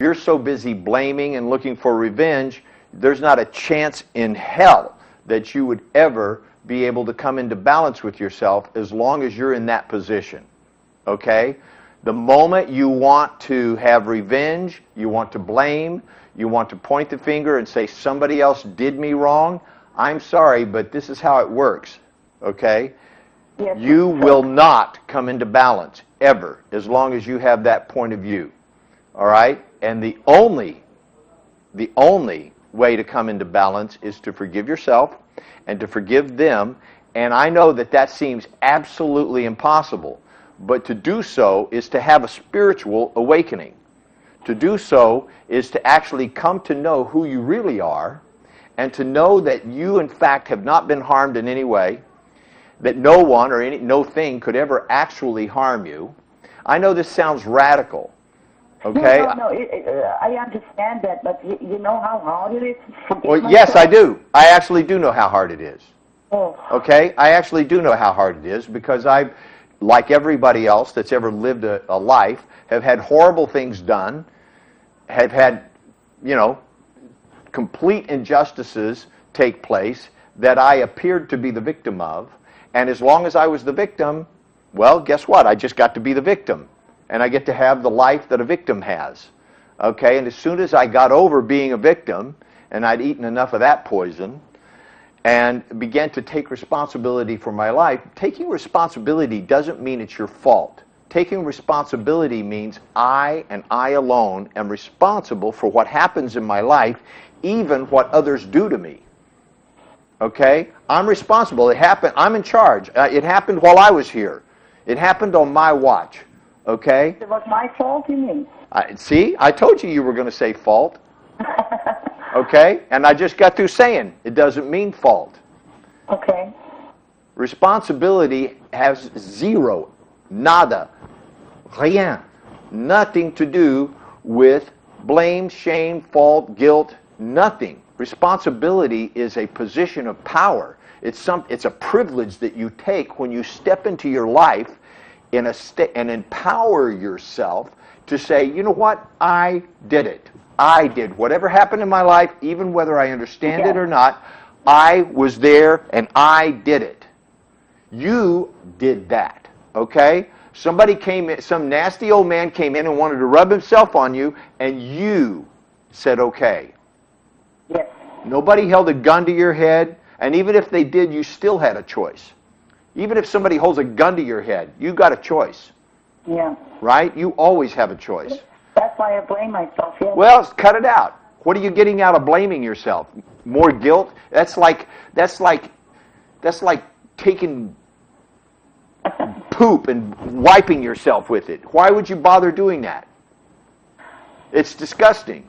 you're so busy blaming and looking for revenge, there's not a chance in hell that you would ever be able to come into balance with yourself as long as you're in that position. Okay? The moment you want to have revenge, you want to blame, you want to point the finger and say somebody else did me wrong, I'm sorry, but this is how it works. Okay? Yes. You will not come into balance ever as long as you have that point of view. All right? And the only way to come into balance is to forgive yourself and to forgive them. And I know that that seems absolutely impossible, but to do so is to have a spiritual awakening. To do so is to actually come to know who you really are and to know that you, in fact, have not been harmed in any way, that no one or no thing could ever actually harm you. I know this sounds radical, okay? No, I understand that, but you know how hard it is to forgive Well, yes, I myself? do. I actually do know how hard it is. Oh. Okay? I actually do know how hard it is because I've, like everybody else that's ever lived a life, have had horrible things done, have had, you know, complete injustices take place that I appeared to be the victim of. And as long as I was the victim, well, guess what? I just got to be the victim. And I get to have the life that a victim has. Okay? And as soon as I got over being a victim, and I'd eaten enough of that poison, and began to take responsibility for my life, taking responsibility doesn't mean it's your fault. Taking responsibility means I and I alone am responsible for what happens in my life, even what others do to me. Okay? I'm responsible. It happened. I'm in charge. It happened while I was here. It happened on my watch. Okay? It was my fault, you mean? See? I told you were going to say fault. Okay? And I just got through saying it doesn't mean fault. Okay. Responsibility has zero, nada, rien, nothing to do with blame, shame, fault, guilt, nothing. Responsibility is a position of power. It's a privilege that you take when you step into your life in and empower yourself to say, you know what, I did it. I did. Whatever happened in my life, even whether I understand it or not, I was there and I did it. You did that, okay? Somebody came in, some nasty old man came in and wanted to rub himself on you, and you said okay. Yes. Nobody held a gun to your head, and even if they did, you still had a choice. Even if somebody holds a gun to your head, you got a choice. Yeah. Right? You always have a choice. That's why I blame myself, yes. Well, cut it out. What are you getting out of blaming yourself? More guilt? That's like taking poop and wiping yourself with it. Why would you bother doing that? It's disgusting.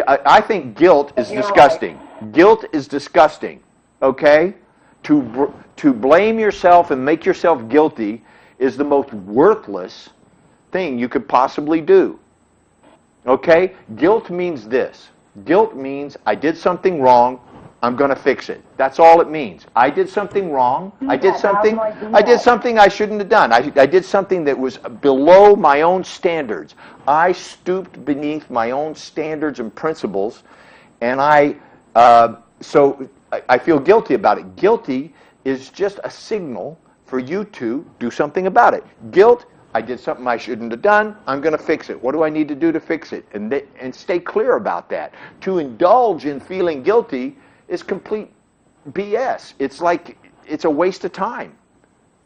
I think guilt is disgusting. Right. Guilt is disgusting. Okay? To blame yourself and make yourself guilty is the most worthless thing you could possibly do. Okay? Guilt means this. Guilt means I did something wrong, I'm going to fix it. That's all it means. I did something wrong. I did something I shouldn't have done. I did something that was below my own standards. I stooped beneath my own standards and principles, and so I feel guilty about it. Guilty is just a signal for you to do something about it. Guilt, I did something I shouldn't have done, I'm going to fix it. What do I need to do to fix it? And stay clear about that. To indulge in feeling guilty is complete BS. It's like, it's a waste of time.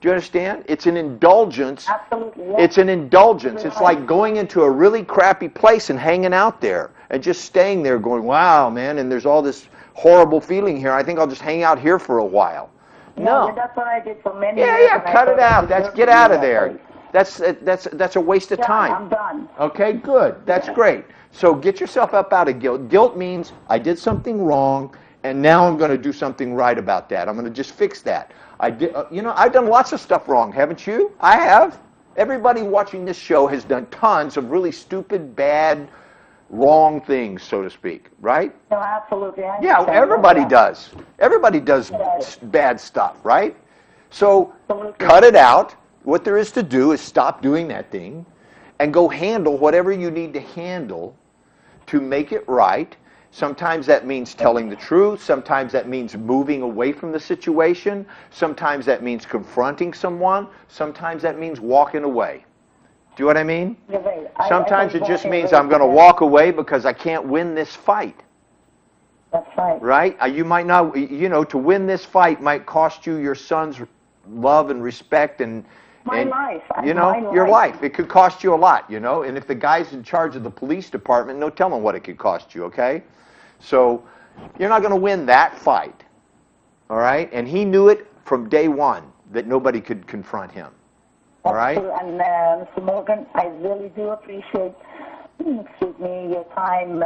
Do you understand? It's an indulgence. Absolutely. Yes. It's an indulgence. It's like going into a really crappy place and hanging out there and just staying there going, wow, man, and there's all this horrible feeling here. I think I'll just hang out here for a while. No. That's what I did for many years. Yeah, cut it out. Get out of there. That's a waste of time. I'm done. Okay, good. That's great. So get yourself up out of guilt. Guilt means I did something wrong, and now I'm going to do something right about that. I'm going to just fix that. I've done lots of stuff wrong, haven't you? I have. Everybody watching this show has done tons of really stupid, bad, wrong things, so to speak, right? No, absolutely. Yeah, everybody does. Everybody does bad stuff, right? So cut it out. What there is to do is stop doing that thing and go handle whatever you need to handle to make it right. Sometimes that means telling the truth. Sometimes that means moving away from the situation. Sometimes that means confronting someone. Sometimes that means walking away. Do you know what I mean? You're right. Sometimes it just walking means away I'm going to because- walk away because I can't win this fight. That's right. Right? You might not, to win this fight might cost you your son's love and respect and My life. your life. It could cost you a lot, and if the guy's in charge of the police department, no telling what it could cost you, okay? So you're not going to win that fight, all right? And he knew it from day one that nobody could confront him, all right? True. And Mr. Morgan, I really do appreciate, your time.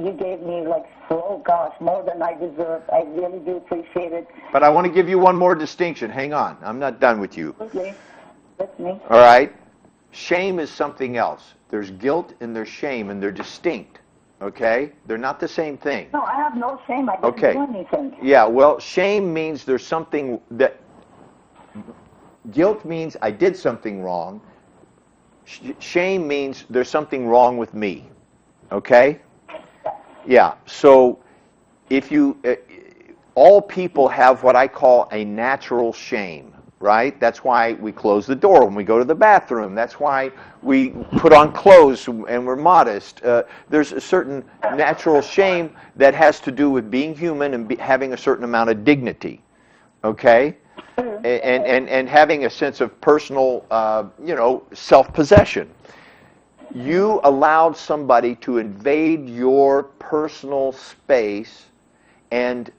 You gave me more than I deserve. I really do appreciate it. But I want to give you one more distinction. Hang on. I'm not done with you. Okay. That's me. All right? Shame is something else. There's guilt and there's shame, and they're distinct. Okay? They're not the same thing. No, I have no shame. I didn't Okay. do anything. Yeah, well, shame means there's something that... Guilt means I did something wrong. Shame means there's something wrong with me. Okay? Yeah, so if you... all people have what I call a natural shame. Right? That's why we close the door when we go to the bathroom. That's why we put on clothes and we're modest. There's a certain natural shame that has to do with being human and having a certain amount of dignity. Okay? And having a sense of personal, self-possession. You allowed somebody to invade your personal space, and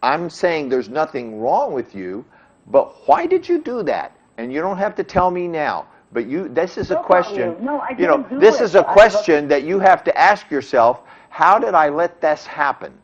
I'm saying there's nothing wrong with you, but why did you do that? And you don't have to tell me now. But this is a question. No, I didn't do this it. is a question that you have to ask yourself. How did I let this happen?